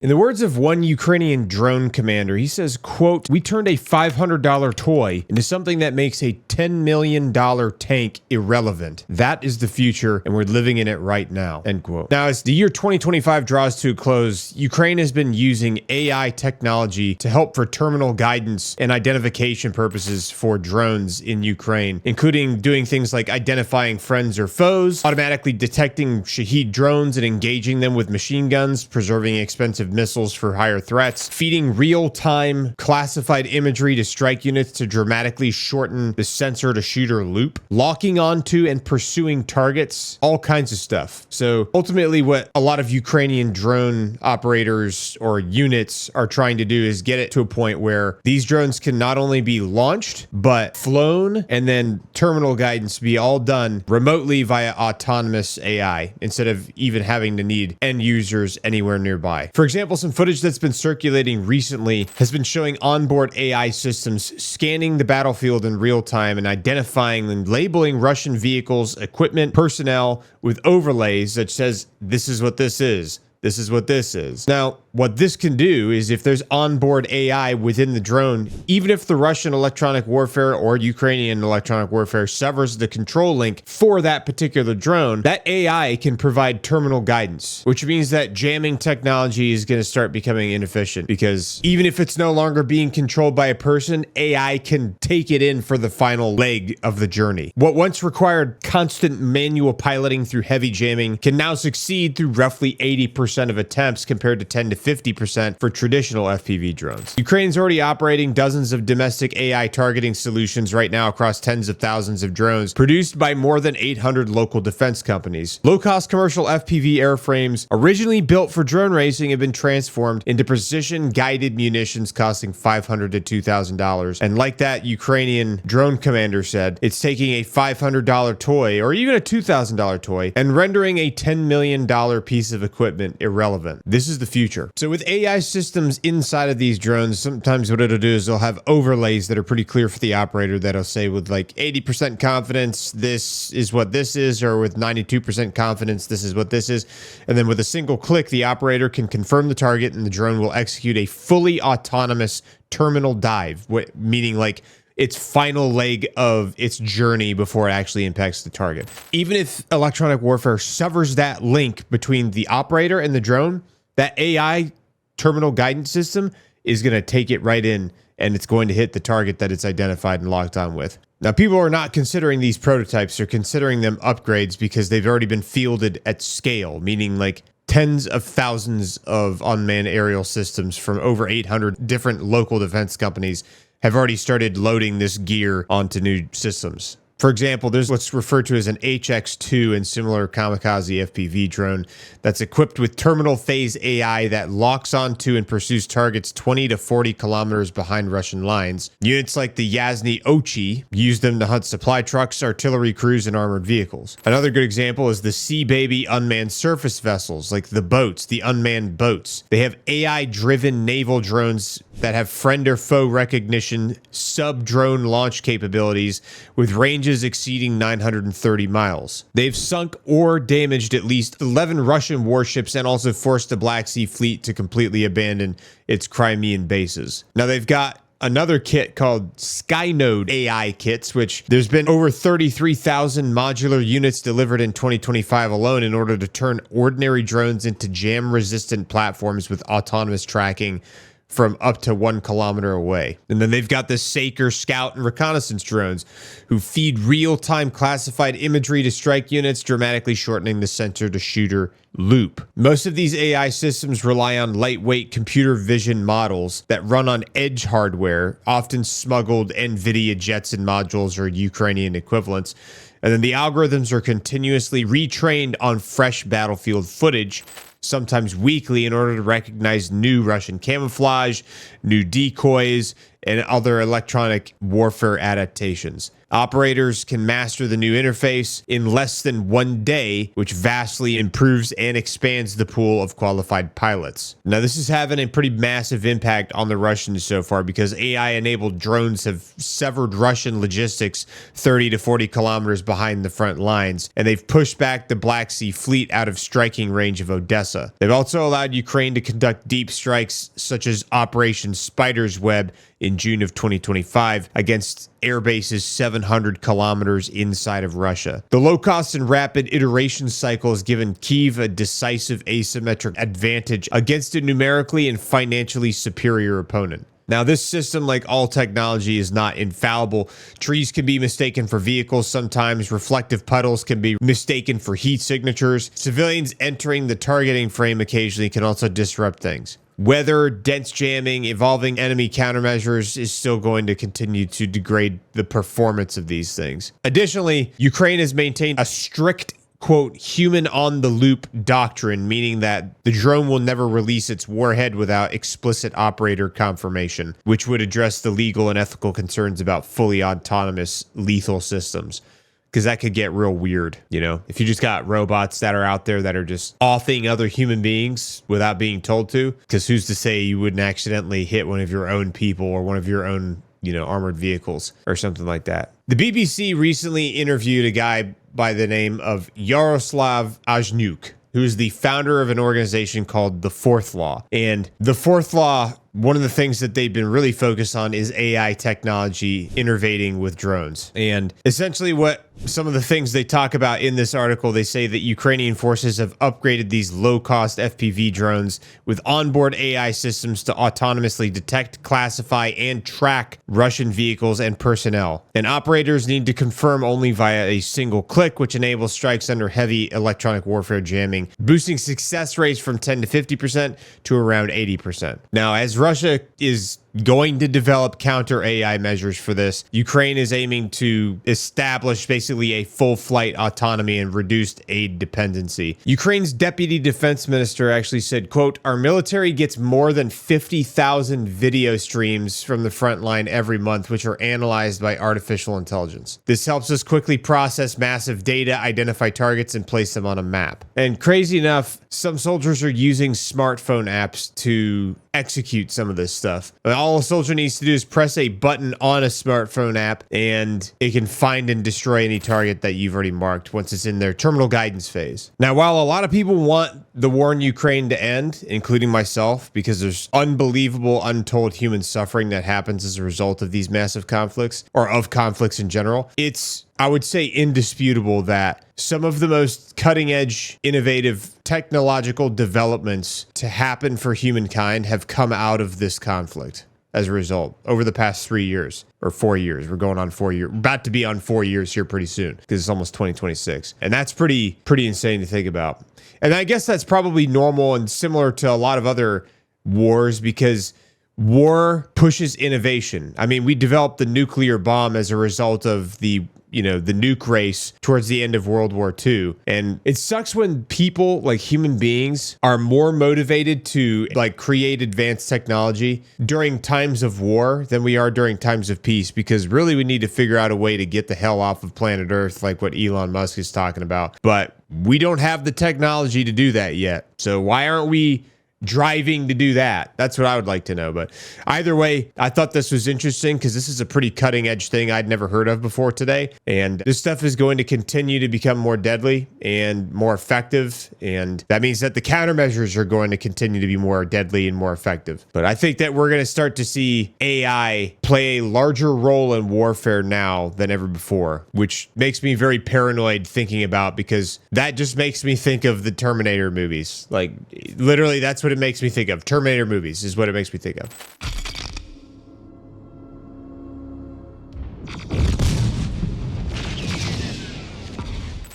In the words of one Ukrainian drone commander, he says, quote, "We turned a $500 toy into something that makes a $10 million tank irrelevant. That is the future, and we're living in it right now," end quote. Now, as the year 2025 draws to a close, Ukraine has been using AI technology to help for terminal guidance and identification purposes for drones in Ukraine, including doing things like identifying friends or foes, automatically detecting Shahed drones and engaging them with machine guns, preserving expensive missiles for higher threats, feeding real-time classified imagery to strike units to dramatically shorten the sensor to shooter loop, locking onto and pursuing targets, all kinds of stuff. So ultimately what a lot of Ukrainian drone operators or units are trying to do is get it to a point where these drones can not only be launched, but flown, and then terminal guidance be all done remotely via autonomous AI instead of even having to need end users anywhere nearby. For example, some footage that's been circulating recently has been showing onboard AI systems scanning the battlefield in real time and identifying and labeling Russian vehicles, equipment, personnel with overlays that says, "This is what this is. This is what this is." Now, what this can do is if there's onboard AI within the drone, even if the Russian electronic warfare or Ukrainian electronic warfare severs the control link for that particular drone, that AI can provide terminal guidance, which means that jamming technology is going to start becoming inefficient because even if it's no longer being controlled by a person, AI can take it in for the final leg of the journey. What once required constant manual piloting through heavy jamming can now succeed through roughly 80% of attempts compared to 10 to 50% for traditional FPV drones. Ukraine's already operating dozens of domestic AI targeting solutions right now across tens of thousands of drones produced by more than 800 local defense companies. Low-cost commercial FPV airframes originally built for drone racing have been transformed into precision-guided munitions costing $500 to $2,000. And like that Ukrainian drone commander said, it's taking a $500 toy or even a $2,000 toy and rendering a $10 million piece of equipment irrelevant. This is the future. So with AI systems inside of these drones, sometimes what it'll do is they'll have overlays that are pretty clear for the operator that'll say with like 80% confidence, this is what this is, or with 92% confidence, this is what this is. And then with a single click, the operator can confirm the target and the drone will execute a fully autonomous terminal dive, meaning like its final leg of its journey before it actually impacts the target. Even if electronic warfare severs that link between the operator and the drone, that AI terminal guidance system is going to take it right in and it's going to hit the target that it's identified and locked on with. Now, people are not considering these prototypes, they're considering them upgrades because they've already been fielded at scale, meaning like tens of thousands of unmanned aerial systems from over 800 different local defense companies have already started loading this gear onto new systems. For example, there's what's referred to as an HX-2 and similar kamikaze FPV drone that's equipped with terminal phase AI that locks onto and pursues targets 20 to 40 kilometers behind Russian lines. Units like the Yasny Ochi use them to hunt supply trucks, artillery crews, and armored vehicles. Another good example is the Sea Baby unmanned surface vessels, like the boats, the unmanned boats. They have AI-driven naval drones that have friend or foe recognition, sub-drone launch capabilities with ranges exceeding 930 miles. They've sunk or damaged at least 11 Russian warships and also forced the Black Sea Fleet to completely abandon its Crimean bases. Now they've got another kit called Skynode AI kits, which there's been over 33,000 modular units delivered in 2025 alone in order to turn ordinary drones into jam-resistant platforms with autonomous tracking from up to 1 kilometer away. And then they've got the Saker scout and reconnaissance drones who feed real-time classified imagery to strike units, dramatically shortening the sensor to shooter loop. Most of these AI systems rely on lightweight computer vision models that run on edge hardware, often smuggled NVIDIA Jetson modules or Ukrainian equivalents. And then the algorithms are continuously retrained on fresh battlefield footage, sometimes weekly, in order to recognize new Russian camouflage, new decoys, and other electronic warfare adaptations. Operators can master the new interface in less than 1 day, which vastly improves and expands the pool of qualified pilots. Now, this is having a pretty massive impact on the Russians so far because AI-enabled drones have severed Russian logistics 30 to 40 kilometers behind the front lines, and they've pushed back the Black Sea Fleet out of striking range of Odessa Odessa. They've also allowed Ukraine to conduct deep strikes such as Operation Spider's Web in June of 2025 against air bases 700 kilometers inside of Russia. The low-cost and rapid iteration cycle has given Kyiv a decisive asymmetric advantage against a numerically and financially superior opponent. Now, this system, like all technology, is not infallible. Trees can be mistaken for vehicles sometimes. Reflective puddles can be mistaken for heat signatures. Civilians entering the targeting frame occasionally can also disrupt things. Weather, dense jamming, evolving enemy countermeasures is still going to continue to degrade the performance of these things. Additionally, Ukraine has maintained a strict, quote, human on the loop doctrine, meaning that the drone will never release its warhead without explicit operator confirmation, which would address the legal and ethical concerns about fully autonomous lethal systems. Because that could get real weird, you know, if you just got robots that are out there that are just offing other human beings without being told to. Because who's to say you wouldn't accidentally hit one of your own people or one of your own, you know, armored vehicles or something like that. The BBC recently interviewed a guy by the name of Yaroslav Ajnuk, who is the founder of an organization called The Fourth Law. And The Fourth Law, one of the things that they've been really focused on is AI technology innovating with drones. And essentially what some of the things they talk about in this article, they say that Ukrainian forces have upgraded these low-cost FPV drones with onboard AI systems to autonomously detect, classify, and track Russian vehicles and personnel. And operators need to confirm only via a single click, which enables strikes under heavy electronic warfare jamming, boosting success rates from 10 to 50% to around 80%. Now, as Russia is going to develop counter AI measures for this, Ukraine is aiming to establish basically a full flight autonomy and reduced aid dependency. Ukraine's deputy defense minister actually said, quote, "Our military gets more than 50,000 video streams from the front line every month, which are analyzed by artificial intelligence. This helps us quickly process massive data, identify targets, and place them on a map." And crazy enough, some soldiers are using smartphone apps to execute some of this stuff. All a soldier needs to do is press a button on a smartphone app and it can find and destroy any target that you've already marked once it's in their terminal guidance phase. Now, while a lot of people want the war in Ukraine to end, including myself, because there's unbelievable, untold human suffering that happens as a result of these massive conflicts, or of conflicts in general, it's, I would say, indisputable that some of the most cutting-edge, innovative technological developments to happen for humankind have come out of this conflict as a result over the past 3 years or 4 years. We're going on 4 years, about to be on 4 years here pretty soon because it's almost 2026. And that's pretty insane to think about. And I guess that's probably normal and similar to a lot of other wars because war pushes innovation. I mean, we developed the nuclear bomb as a result of the nuke race towards the end of World War II. And it sucks when people, like human beings, are more motivated to like create advanced technology during times of war than we are during times of peace, because really we need to figure out a way to get the hell off of planet Earth, like what Elon Musk is talking about. But we don't have the technology to do that yet. So why aren't we driving to do that? That's what I would like to know. But either way, I thought this was interesting because this is a pretty cutting edge thing I'd never heard of before today. And this stuff is going to continue to become more deadly and more effective. And that means that the countermeasures are going to continue to be more deadly and more effective. But I think that we're going to start to see AI play a larger role in warfare now than ever before, which makes me very paranoid thinking about, because that just makes me think of the Terminator movies. Like literally, that's what it makes me think of. Terminator movies is what it makes me think of.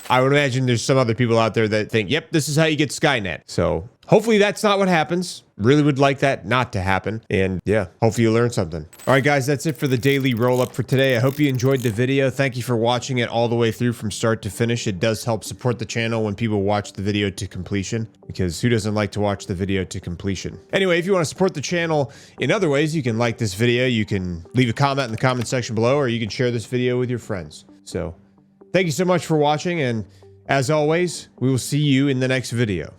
I would imagine there's some other people out there that think, yep, this is how you get Skynet. So hopefully that's not what happens. Really would like that not to happen. And yeah, hopefully you learned something. All right, guys, that's it for the daily roll up for today. I hope you enjoyed the video. Thank you for watching it all the way through from start to finish. It does help support the channel when people watch the video to completion, because who doesn't like to watch the video to completion? Anyway, if you want to support the channel in other ways, you can like this video, you can leave a comment in the comment section below, or you can share this video with your friends. So thank you so much for watching, and as always, we will see you in the next video.